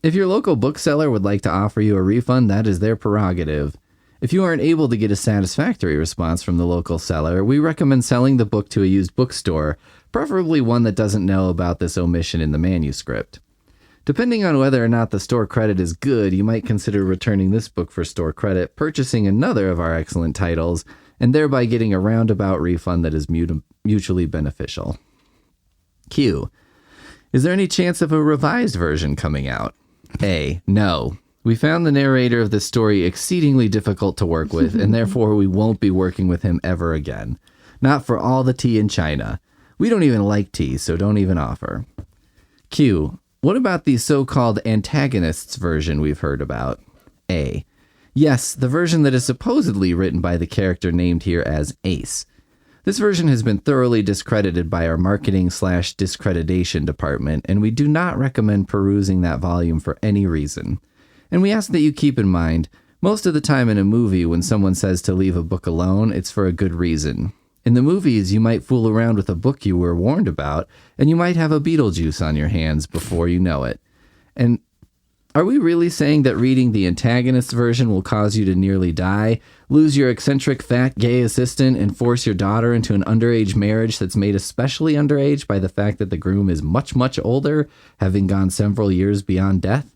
If your local bookseller would like to offer you a refund, that is their prerogative. If you aren't able to get a satisfactory response from the local seller, we recommend selling the book to a used bookstore, preferably one that doesn't know about this omission in the manuscript. Depending on whether or not the store credit is good, you might consider returning this book for store credit, purchasing another of our excellent titles, and thereby getting a roundabout refund that is mutually beneficial. Q. Is there any chance of a revised version coming out? A. No. We found the narrator of this story exceedingly difficult to work with, and therefore we won't be working with him ever again. Not for all the tea in China. We don't even like tea, so don't even offer. Q. What about the so-called antagonists version we've heard about? A. Yes, the version that is supposedly written by the character named here as Ace. This version has been thoroughly discredited by our marketing/discreditation department, and we do not recommend perusing that volume for any reason. And we ask that you keep in mind, most of the time in a movie when someone says to leave a book alone, it's for a good reason. In the movies, you might fool around with a book you were warned about, and you might have a Beetlejuice on your hands before you know it. And are we really saying that reading the antagonist version will cause you to nearly die, lose your eccentric fat gay assistant, and force your daughter into an underage marriage that's made especially underage by the fact that the groom is much, much older, having gone several years beyond death?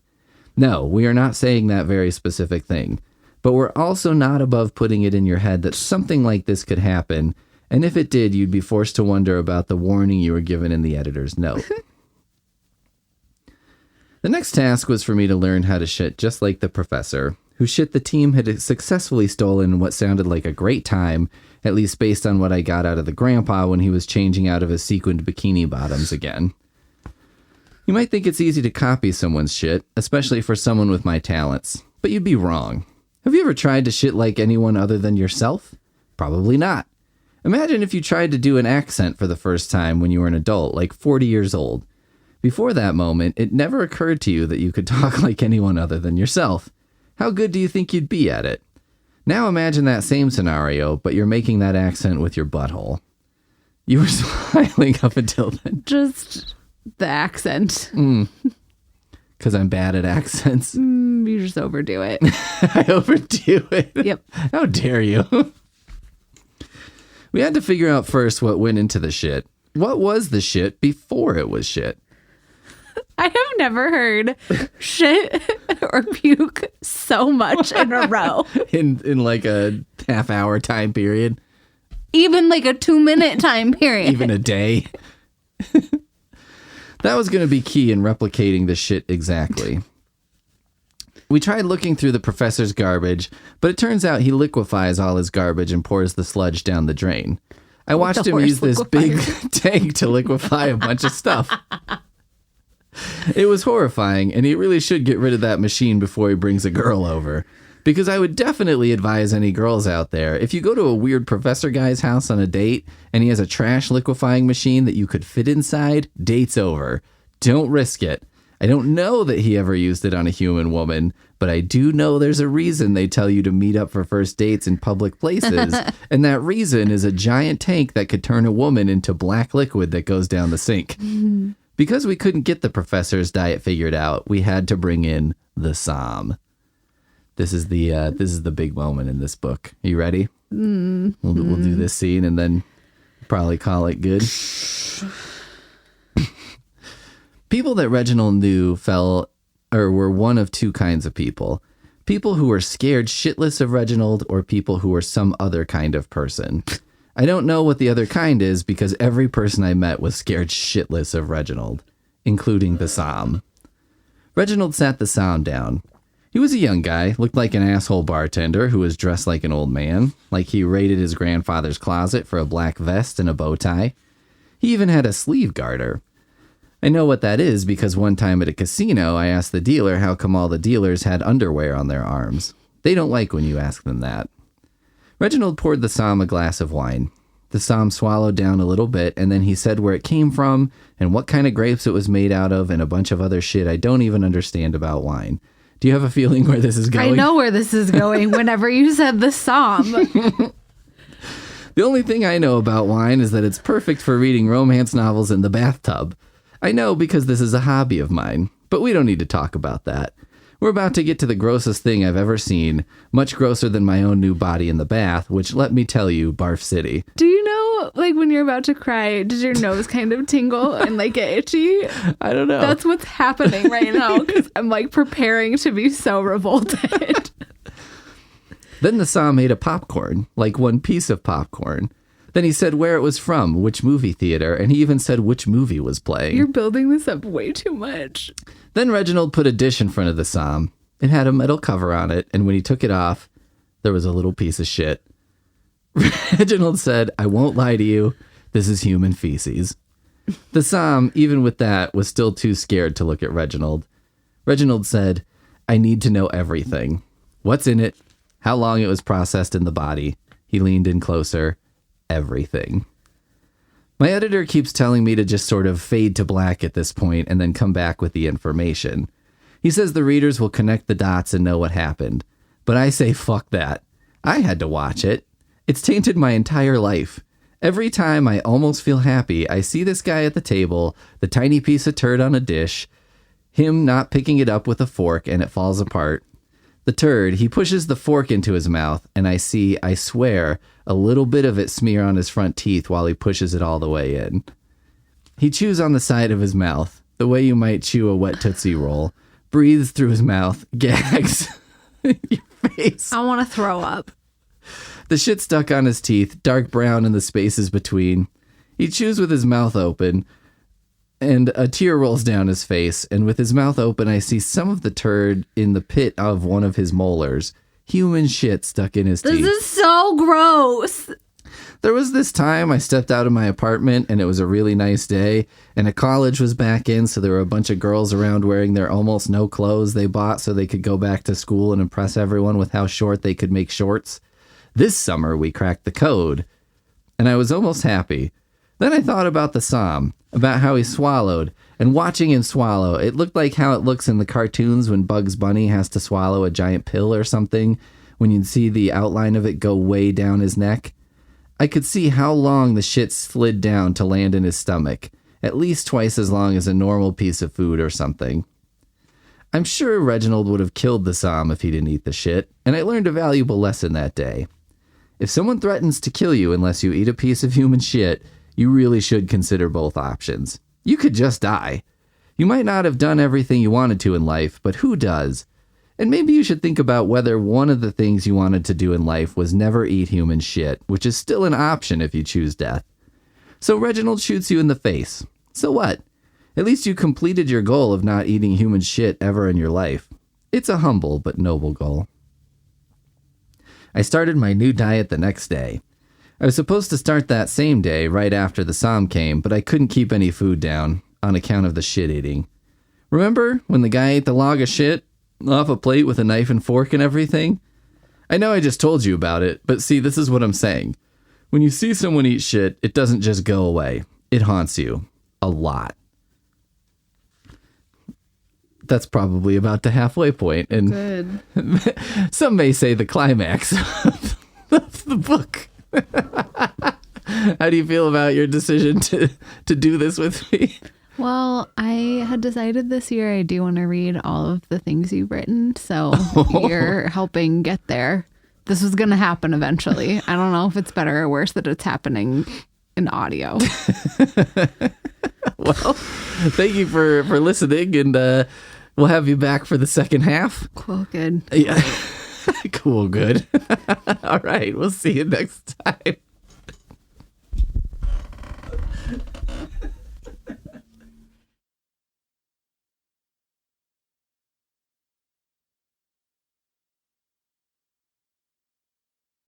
No, we are not saying that very specific thing. But we're also not above putting it in your head that something like this could happen, and if it did, you'd be forced to wonder about the warning you were given in the editor's note. The next task was for me to learn how to shit just like the professor, whose shit the team had successfully stolen in what sounded like a great time, at least based on what I got out of the grandpa when he was changing out of his sequined bikini bottoms again. You might think it's easy to copy someone's shit, especially for someone with my talents, but you'd be wrong. Have you ever tried to shit like anyone other than yourself? Probably not. Imagine if you tried to do an accent for the first time when you were an adult, like 40 years old. Before that moment, it never occurred to you that you could talk like anyone other than yourself. How good do you think you'd be at it? Now imagine that same scenario, but you're making that accent with your butthole. You were smiling up until then. Just the accent. Because I'm bad at accents. You just overdo it. I overdo it. Yep. How dare you? We had to figure out first what went into the shit. What was the shit before it was shit? I have never heard shit or puke so much in a row. In like a half-hour time period. Even like a 2-minute time period. Even a day. That was going to be key in replicating the shit exactly. We tried looking through the professor's garbage, but it turns out he liquefies all his garbage and pours the sludge down the drain. I watched him use this big tank to liquefy a bunch of stuff. It was horrifying, and he really should get rid of that machine before he brings a girl over. Because I would definitely advise any girls out there, if you go to a weird professor guy's house on a date, and he has a trash liquefying machine that you could fit inside, date's over. Don't risk it. I don't know that he ever used it on a human woman, but I do know there's a reason they tell you to meet up for first dates in public places, and that reason is a giant tank that could turn a woman into black liquid that goes down the sink. Because we couldn't get the professor's diet figured out, we had to bring in the Psalm. This is the big moment in this book. Are you ready? We'll do this scene and then probably call it good. People that Reginald knew were one of two kinds of people. People who were scared shitless of Reginald, or people who were some other kind of person. I don't know what the other kind is because every person I met was scared shitless of Reginald, including the Psalm. Reginald sat the Psalm down. He was a young guy, looked like an asshole bartender who was dressed like an old man, like he raided his grandfather's closet for a black vest and a bow tie. He even had a sleeve garter. I know what that is because one time at a casino, I asked the dealer how come all the dealers had underwear on their arms. They don't like when you ask them that. Reginald poured the Psalm a glass of wine. The Psalm swallowed down a little bit, and then he said where it came from and what kind of grapes it was made out of and a bunch of other shit I don't even understand about wine. Do you have a feeling where this is going? I know where this is going whenever you said the Psalm. The only thing I know about wine is that it's perfect for reading romance novels in the bathtub. I know because this is a hobby of mine, but we don't need to talk about that. We're about to get to the grossest thing I've ever seen, much grosser than my own new body in the bath, which, let me tell you, Barf City. Do you know, like, when you're about to cry, does your nose kind of tingle and, like, get itchy? I don't know. That's what's happening right now, because I'm, like, preparing to be so revolted. Then the Psalm ate a popcorn, like one piece of popcorn. Then he said where it was from, which movie theater, and he even said which movie was playing. You're building this up way too much. Then Reginald put a dish in front of the Psalm. It had a metal cover on it, and when he took it off, there was a little piece of shit. Reginald said, I won't lie to you, this is human feces. The Psalm, even with that, was still too scared to look at Reginald. Reginald said, I need to know everything. What's in it? How long it was processed in the body. He leaned in closer. Everything. My editor keeps telling me to just sort of fade to black at this point and then come back with the information. He says the readers will connect the dots and know what happened. But I say fuck that. I had to watch it. It's tainted my entire life. Every time I almost feel happy, I see this guy at the table, the tiny piece of turd on a dish, him not picking it up with a fork, and it falls apart. The turd, he pushes the fork into his mouth, and I see, I swear, a little bit of it smear on his front teeth while he pushes it all the way in. He chews on the side of his mouth, the way you might chew a wet Tootsie Roll, breathes through his mouth, gags. Your face. I want to throw up. The shit stuck on his teeth, dark brown in the spaces between. He chews with his mouth open, and a tear rolls down his face, and with his mouth open, I see some of the turd in the pit of one of his molars. Human shit stuck in his teeth. This is so gross. There was this time I stepped out of my apartment, and it was a really nice day, and a college was back in, so there were a bunch of girls around wearing their almost no clothes they bought so they could go back to school and impress everyone with how short they could make shorts. This summer, we cracked the code, and I was almost happy. Then I thought about the Psalm, about how he swallowed, and watching him swallow, it looked like how it looks in the cartoons when Bugs Bunny has to swallow a giant pill or something, when you see the outline of it go way down his neck. I could see how long the shit slid down to land in his stomach, at least twice as long as a normal piece of food or something. I'm sure Reginald would have killed the Psalm if he didn't eat the shit, and I learned a valuable lesson that day. If someone threatens to kill you unless you eat a piece of human shit, you really should consider both options. You could just die. You might not have done everything you wanted to in life, but who does? And maybe you should think about whether one of the things you wanted to do in life was never eat human shit, which is still an option if you choose death. So Reginald shoots you in the face. So what? At least you completed your goal of not eating human shit ever in your life. It's a humble but noble goal. I started my new diet the next day. I was supposed to start that same day right after the psalm came, but I couldn't keep any food down on account of the shit eating. Remember when the guy ate the log of shit off a plate with a knife and fork and everything? I know I just told you about it, but see, this is what I'm saying. When you see someone eat shit, it doesn't just go away. It haunts you. A lot. That's probably about the halfway point, and Good. some may say the climax of the book. How do you feel about your decision to do this with me? Well, I had decided this year I do want to read all of the things you've written, so you're helping get there. This was going to happen eventually. I don't know if it's better or worse that it's happening in audio. Well, thank you for listening, and we'll have you back for the second half. Cool, good. Yeah. Cool, good. All right, we'll see you next time.